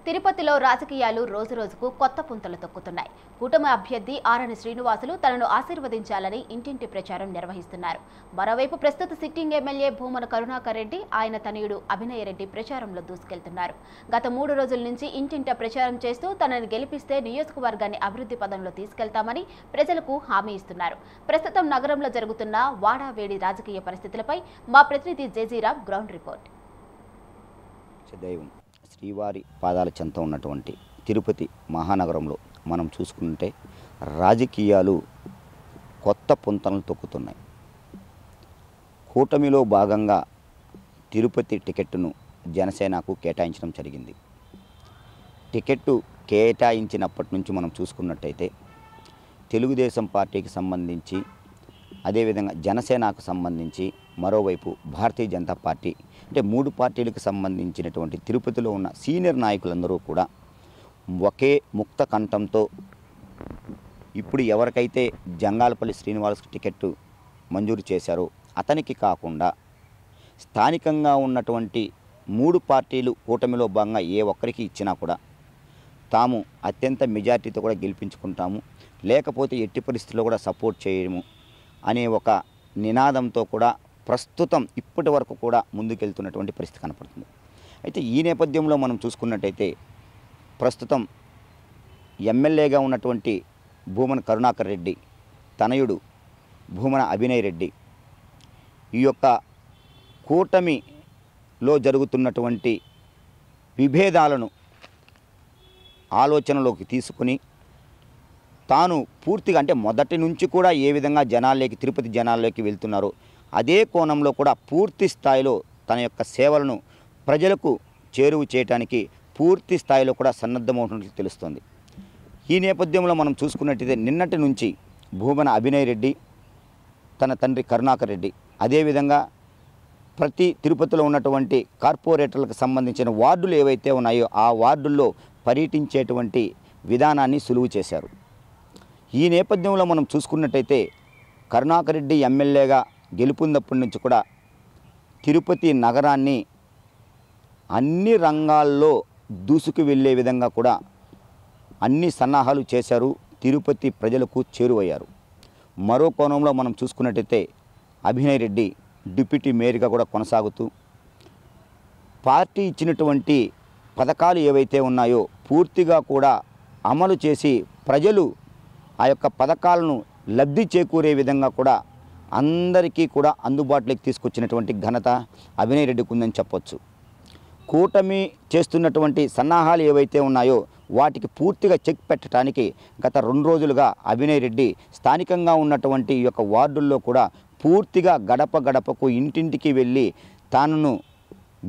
తిరుపతిలో రాజకీయాలు రోజురోజుకు కొత్త పుంతలు తొక్కుతున్నాయి. కూటమి అభ్యర్థి ఆరణి శ్రీనివాసులు తనను ఆశీర్వదించాలని ఇంటింటి ప్రచారం నిర్వహిస్తున్నారు. మరోవైపు ప్రస్తుత సిట్టింగ్ ఎమ్మెల్యే భూమన కరుణాకర్ రెడ్డి, ఆయన తనయుడు అభినయ్ రెడ్డి ప్రచారంలో దూసుకెళ్తున్నారు. గత 3 రోజుల నుంచి ఇంటింట ప్రచారం చేస్తూ తనను గెలిపిస్తే నియోజకవర్గాన్ని అభివృద్ధి పదంలో తీసుకెళ్తామని ప్రజలకు హామీ ఇస్తున్నారు. ప్రస్తుతం నగరంలో జరుగుతున్న వాడావేడి రాజకీయ పరిస్థితులపై మా ప్రతినిధి జేజీరామ్ గ్రౌండ్ రిపోర్ట్. శ్రీవారి పాదాల చెంత ఉన్నటువంటి తిరుపతి మహానగరంలో మనం చూసుకుంటే రాజకీయాలు కొత్త పుంతలను తొక్కుతున్నాయి. కూటమిలో భాగంగా తిరుపతి టికెట్ను జనసేనకు కేటాయించడం జరిగింది. టికెట్టు కేటాయించినప్పటి నుంచి మనం చూసుకున్నట్టయితే తెలుగుదేశం పార్టీకి సంబంధించి, అదేవిధంగా జనసేనకు సంబంధించి, మరోవైపు భారతీయ జనతా పార్టీ, అంటే 3 పార్టీలకు సంబంధించినటువంటి తిరుపతిలో ఉన్న సీనియర్ నాయకులందరూ కూడా ఒకే ముక్త కంఠంతో ఇప్పుడు ఎవరికైతే జంగాలపల్లి శ్రీనివాస్ టికెట్ మంజూరు చేశారో అతనికి కాకుండా స్థానికంగా ఉన్నటువంటి 3 పార్టీలు కూటమిలో భాగంగా ఏ ఒక్కరికి ఇచ్చినా కూడా తాము అత్యంత మెజార్టీతో కూడా గెలిపించుకుంటాము, లేకపోతే ఎట్టి పరిస్థితుల్లో కూడా సపోర్ట్ చేయము అనే ఒక నినాదంతో కూడా ప్రస్తుతం ఇప్పటి వరకు కూడా ముందుకెళ్తున్నటువంటి పరిస్థితి కనపడుతుంది. అయితే ఈ నేపథ్యంలో మనం చూసుకున్నట్టయితే ప్రస్తుతం ఎమ్మెల్యేగా ఉన్నటువంటి భూమన కరుణాకర్ రెడ్డి తనయుడు భూమన అభినయ్ రెడ్డి ఈ యొక్క కూటమిలో జరుగుతున్నటువంటి విభేదాలను ఆలోచనలోకి తీసుకుని తాను పూర్తిగా, అంటే మొదటి నుంచి కూడా ఏ విధంగా జనాల్లోకి, తిరుపతి జనాల్లోకి వెళ్తున్నారో అదే కోణంలో కూడా పూర్తి స్థాయిలో తన యొక్క సేవలను ప్రజలకు చేరువ చేయడానికి పూర్తి స్థాయిలో కూడా సన్నద్ధమవుతున్నట్లు తెలుస్తోంది. ఈ నేపథ్యంలో మనం చూసుకున్నట్టయితే నిన్నటి నుంచి భూమన అభినయ్ రెడ్డి, తన తండ్రి కరుణాకర్ రెడ్డి, అదేవిధంగా ప్రతి తిరుపతిలో ఉన్నటువంటి కార్పొరేటర్లకు సంబంధించిన వార్డులు ఏవైతే ఉన్నాయో ఆ వార్డుల్లో పర్యటించేటువంటి విధానాన్ని సులువు చేశారు. ఈ నేపథ్యంలో మనం చూసుకున్నట్టయితే కరుణాకర్ రెడ్డి ఎమ్మెల్యేగా గెలుపొందినప్పటి నుంచి కూడా తిరుపతి నగరాన్ని అన్ని రంగాల్లో దూసుకు వెళ్ళే విధంగా కూడా అన్ని సన్నాహాలు చేశారు, తిరుపతి ప్రజలకు చేరువయ్యారు. మరో కోణంలో మనం చూసుకున్నట్టయితే అభినయ్ రెడ్డి డిప్యూటీ మేయర్గా కూడా కొనసాగుతూ పార్టీ ఇచ్చినటువంటి పథకాలు ఏవైతే ఉన్నాయో పూర్తిగా కూడా అమలు చేసి ప్రజలు ఆ యొక్క పథకాలను లబ్ధి చేకూరే విధంగా కూడా అందరికీ కూడా అందుబాటులోకి తీసుకొచ్చినటువంటి ఘనత అభినయ్ రెడ్డికి ఉందని చెప్పొచ్చు. కూటమి చేస్తున్నటువంటి సన్నాహాలు ఏవైతే ఉన్నాయో వాటికి పూర్తిగా చెక్ పెట్టడానికి గత 2 రోజులుగా అభినయ్ రెడ్డి స్థానికంగా ఉన్నటువంటి ఈ యొక్క వార్డుల్లో కూడా పూర్తిగా గడప గడపకు ఇంటింటికి వెళ్ళి తాను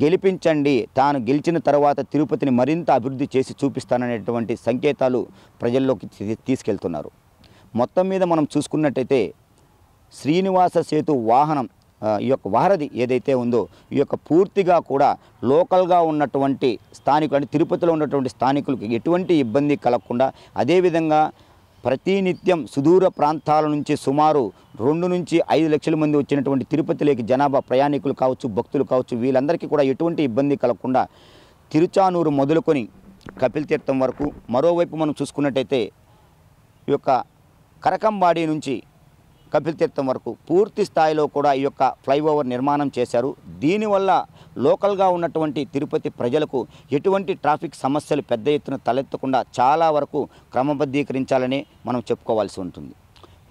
గెలిపించండి, తాను గెలిచిన తర్వాత తిరుపతిని మరింత అభివృద్ధి చేసి చూపిస్తాననేటువంటి సంకేతాలు ప్రజల్లోకి తీసుకెళ్తున్నారు. మొత్తం మీద మనం చూసుకున్నట్టయితే శ్రీనివాస సేతు వాహనం, ఈ యొక్క వారధి ఏదైతే ఉందో ఈ యొక్క పూర్తిగా కూడా లోకల్గా ఉన్నటువంటి స్థానికులు, అంటే తిరుపతిలో ఉన్నటువంటి స్థానికులకు ఎటువంటి ఇబ్బంది కలగకుండా, అదేవిధంగా ప్రతినిత్యం సుదూర ప్రాంతాల నుంచి సుమారు 2 నుంచి 5 లక్షల మంది వచ్చినటువంటి తిరుపతిలోకి జనాభా ప్రయాణికులు కావచ్చు, భక్తులు కావచ్చు, వీళ్ళందరికీ కూడా ఎటువంటి ఇబ్బంది కలగకుండా తిరుచానూరు మొదలుకొని కపిల్ తీర్థం వరకు, మరోవైపు మనం చూసుకున్నట్టయితే ఈ యొక్క కరకంబాడి నుంచి కపిల్ తీర్థం వరకు పూర్తి స్థాయిలో కూడా ఈ యొక్క ఫ్లైఓవర్ నిర్మాణం చేశారు. దీనివల్ల లోకల్గా ఉన్నటువంటి తిరుపతి ప్రజలకు ఎటువంటి ట్రాఫిక్ సమస్యలు పెద్ద ఎత్తున తలెత్తకుండా చాలా వరకు క్రమబద్ధీకరించాలని మనం చెప్పుకోవాల్సి ఉంటుంది.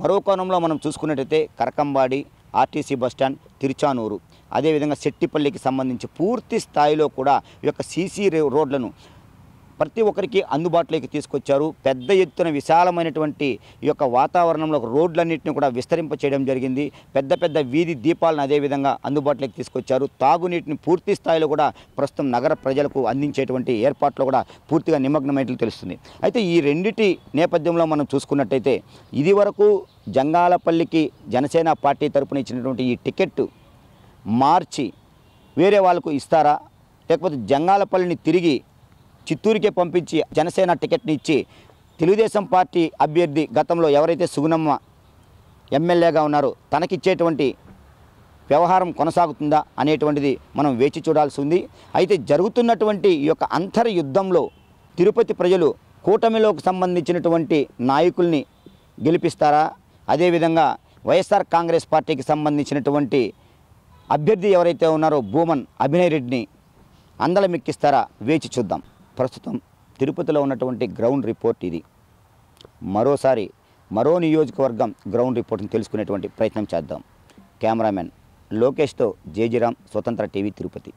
మరో కోణంలో మనం చూసుకున్నట్టయితే కరకంబాడి, ఆర్టీసీ బస్టాండ్, తిరుచానూరు, అదేవిధంగా శెట్టిపల్లికి సంబంధించి పూర్తి స్థాయిలో కూడా ఈ యొక్క సీసీ రోడ్లను ప్రతి ఒక్కరికి అందుబాటులోకి తీసుకొచ్చారు. పెద్ద ఎత్తున విశాలమైనటువంటి ఈ యొక్క వాతావరణంలో రోడ్లన్నింటినీ కూడా విస్తరింప చేయడం జరిగింది. పెద్ద పెద్ద వీధి దీపాలను అదేవిధంగా అందుబాటులోకి తీసుకొచ్చారు. తాగునీటిని పూర్తి స్థాయిలో కూడా ప్రస్తుతం నగర ప్రజలకు అందించేటువంటి ఏర్పాట్లు కూడా పూర్తిగా నిమగ్నమైనట్లు తెలుస్తుంది. అయితే ఈ రెండిటి నేపథ్యంలో మనం చూసుకున్నట్టయితే ఇది వరకు జంగాలపల్లికి జనసేన పార్టీ తరపున ఇచ్చినటువంటి ఈ టికెట్ మార్చి వేరే వాళ్ళకు ఇస్తారా, లేకపోతే జంగాలపల్లిని తిరిగి చిత్తూరుకే పంపించి జనసేన టికెట్ని ఇచ్చి తెలుగుదేశం పార్టీ అభ్యర్థి గతంలో ఎవరైతే సుగుణమ్మ ఎమ్మెల్యేగా ఉన్నారో తనకిచ్చేటువంటి వ్యవహారం కొనసాగుతుందా అనేటువంటిది మనం వేచి చూడాల్సి ఉంది. అయితే జరుగుతున్నటువంటి ఈ యొక్క అంతర్యుద్ధంలో తిరుపతి ప్రజలు కూటమిలోకి సంబంధించినటువంటి నాయకుల్ని గెలిపిస్తారా? అదేవిధంగా వైఎస్ఆర్ కాంగ్రెస్ పార్టీకి సంబంధించినటువంటి అభ్యర్థి ఎవరైతే ఉన్నారో భూమన్ అభినయ్ రెడ్డిని అందలమెక్కిస్తారా? వేచి చూద్దాం. ప్రస్తుతం తిరుపతిలో ఉన్నటువంటి గ్రౌండ్ రిపోర్ట్ ఇది. మరోసారి మరో నియోజకవర్గం గ్రౌండ్ రిపోర్ట్ని తెలుసుకునేటువంటి ప్రయత్నం చేద్దాం. కెమెరామెన్ లోకేష్తో జేజీరామ్, స్వతంత్ర టీవీ, తిరుపతి.